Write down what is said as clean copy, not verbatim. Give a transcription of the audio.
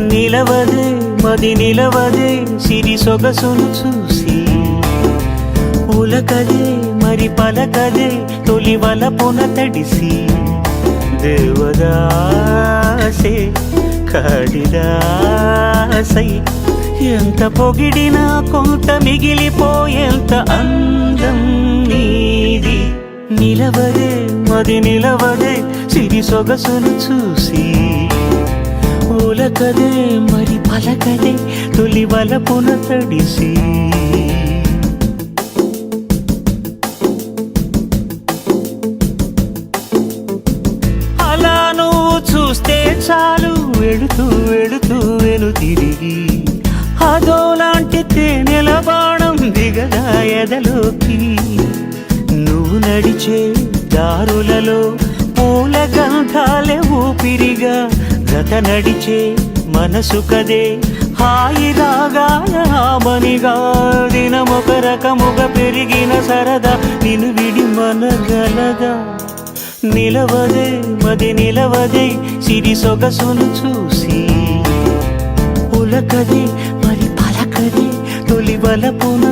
నిలవదే మది నిలవదే సిరి సొగసును చూసి ఉలకదే మరి పలకదే తొలి వలపున తడిసి దేవదాసే కాళిదాసై ఎంత పొగిడినా కొంత మిగిలిపోయేంత అందం నీది నిలవదే మది నిలవదే సిరి సొగసును చూసి ఉలకదే మరి పలకదే తొలి వలపున తడిసి అలా నువ్వు చూస్తే చాలు వెళుతూ వెళుతూ వెను తిరిగి అదోలాంటి తేనెల బాణం దిగదా ఎదలోకి నువ్వు నడిచే దారులలో పూల గంధాలే ఊపిరిగా గత నడిచే మనసు కదే హాయి రాగాల ఆమనిగా దినమొక రకముగా పెరిగిన సరదా నిన్ను విడి మనగలదా నిలవదే మది నిలవదే సిరి సొగసును చూసి ఉలకదే మరి పలకదే తొలి వలపున